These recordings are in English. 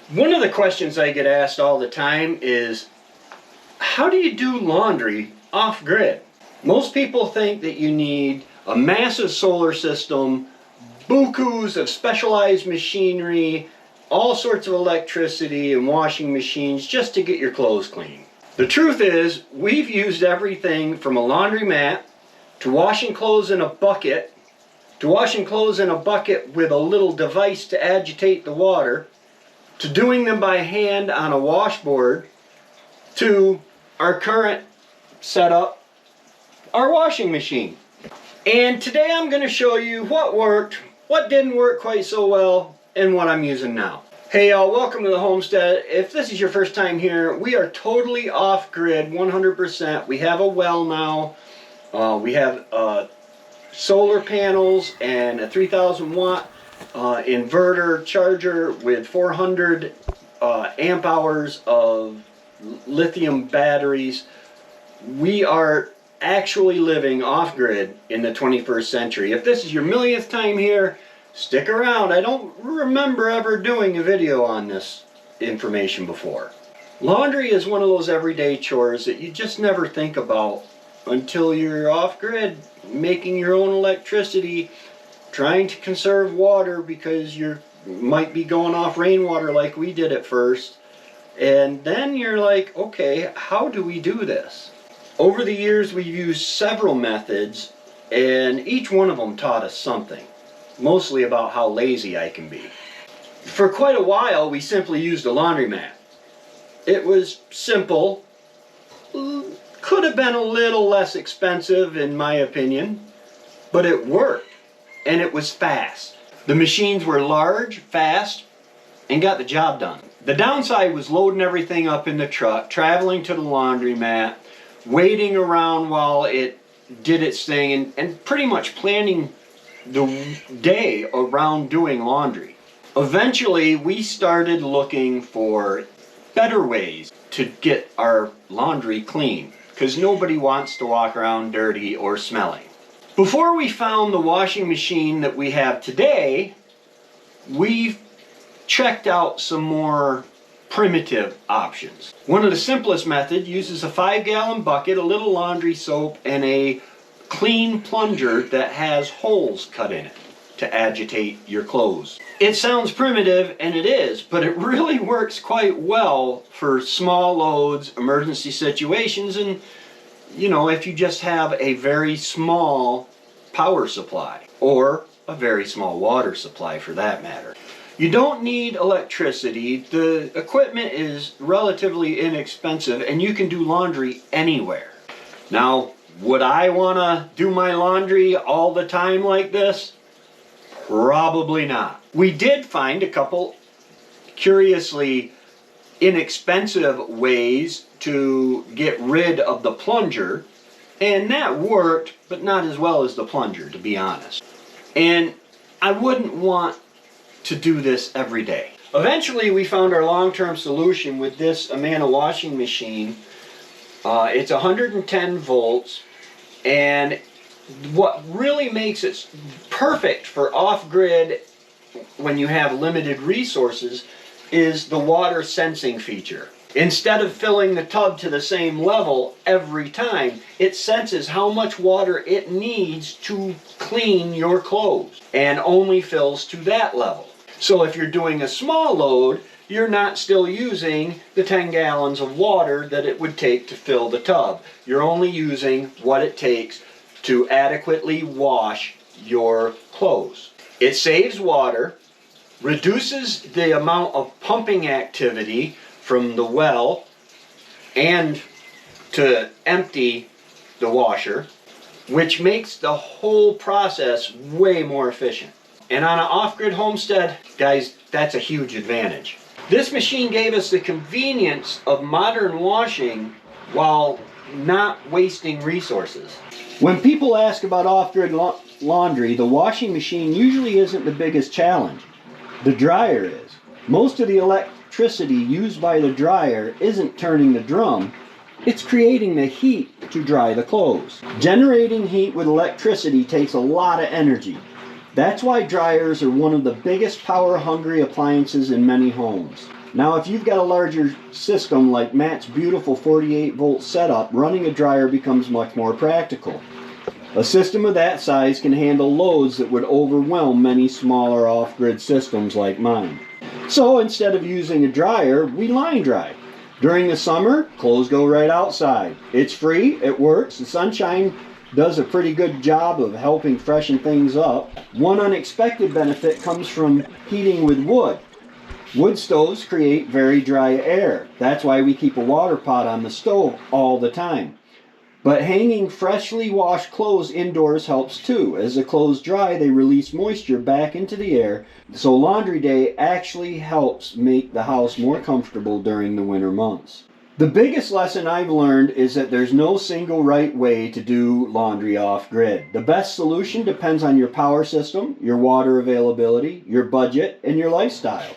One of the questions I get asked all the time is, how do you do laundry off-grid? Most people think that you need a massive solar system, bukus of specialized machinery, all sorts of electricity and washing machines just to get your clothes clean. The truth is, we've used everything from a laundromat to washing clothes in a bucket, to washing clothes in a bucket with a little device to agitate the water, to doing them by hand on a washboard, to our current setup, our washing machine. And today I'm going to show you what worked, what didn't work quite so well, and what I'm using now. Hey y'all, welcome to the Homestead. If this is your first time here, we are totally off-grid, 100%. We have a well now. We have solar panels and a 3,000 watt inverter charger with 400 amp hours of lithium batteries. We are actually living off-grid in the 21st century. If this is your millionth time here, stick around. I don't remember ever doing a video on this information before. Laundry is one of those everyday chores that you just never think about until you're off-grid, making your own electricity, trying to conserve water because you might be going off rainwater like we did at first. And then you're like, okay, how do we do this? Over the years we've used several methods, and each one of them taught us something. Mostly about how lazy I can be. For quite a while we simply used a laundromat. It was simple, could have been a little less expensive in my opinion, but it worked and it was fast. The machines were large, fast, and got the job done. The downside was loading everything up in the truck, traveling to the laundromat, waiting around while it did its thing, and pretty much planning the day around doing laundry. Eventually we started looking for better ways to get our laundry clean, because nobody wants to walk around dirty or smelly. Before we found the washing machine that we have today, we checked out some more primitive options. One of the simplest methods uses a 5-gallon bucket, a little laundry soap, and a clean plunger that has holes cut in it to agitate your clothes. It sounds primitive, and it is, but it really works quite well for small loads, emergency situations, and you know, if you just have a very small power supply or a very small water supply for that matter. You don't need electricity. The equipment is relatively inexpensive and you can do laundry anywhere. Now, would I want to do my laundry all the time like this? Probably not. We did find a couple curiously inexpensive ways to get rid of the plunger, and that worked, but not as well as the plunger, to be honest. And I wouldn't want to do this every day. Eventually we found our long-term solution with this Amana washing machine. It's 110 volts, and what really makes it perfect for off-grid when you have limited resources is the water sensing feature. Instead of filling the tub to the same level every time, it senses how much water it needs to clean your clothes and only fills to that level. So if you're doing a small load, you're not still using the 10 gallons of water that it would take to fill the tub. You're only using what it takes to adequately wash your clothes. It saves water, reduces the amount of pumping activity from the well and to empty the washer, which makes the whole process way more efficient. And on an off-grid homestead, guys, that's a huge advantage. This machine gave us the convenience of modern washing while not wasting resources. When people ask about off-grid laundry, the washing machine usually isn't the biggest challenge. The dryer is. Most of the electricity used by the dryer isn't turning the drum, it's creating the heat to dry the clothes. Generating heat with electricity takes a lot of energy. That's why dryers are one of the biggest power-hungry appliances in many homes. Now, if you've got a larger system like Matt's beautiful 48-volt setup, running a dryer becomes much more practical. A system of that size can handle loads that would overwhelm many smaller off-grid systems like mine. So instead of using a dryer, we line dry. During the summer, clothes go right outside. It's free, it works, the sunshine does a pretty good job of helping freshen things up. One unexpected benefit comes from heating with wood. Wood stoves create very dry air. That's why we keep a water pot on the stove all the time. But hanging freshly washed clothes indoors helps too. As the clothes dry, they release moisture back into the air, so laundry day actually helps make the house more comfortable during the winter months. The biggest lesson I've learned is that there's no single right way to do laundry off-grid. The best solution depends on your power system, your water availability, your budget, and your lifestyle.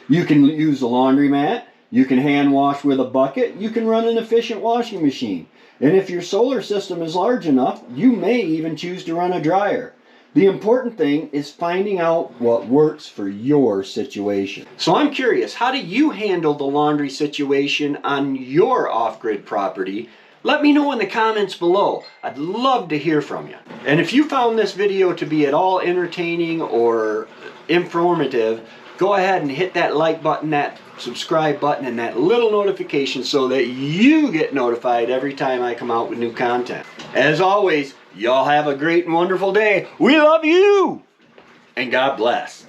You can use a laundromat, you can hand wash with a bucket, you can run an efficient washing machine. And if your solar system is large enough, you may even choose to run a dryer. The important thing is finding out what works for your situation. So I'm curious, how do you handle the laundry situation on your off-grid property? Let me know in the comments below. I'd love to hear from you. And if you found this video to be at all entertaining or informative, go ahead and hit that like button, that subscribe button, and that little notification so that you get notified every time I come out with new content. As always, y'all have a great and wonderful day. We love you! And God bless.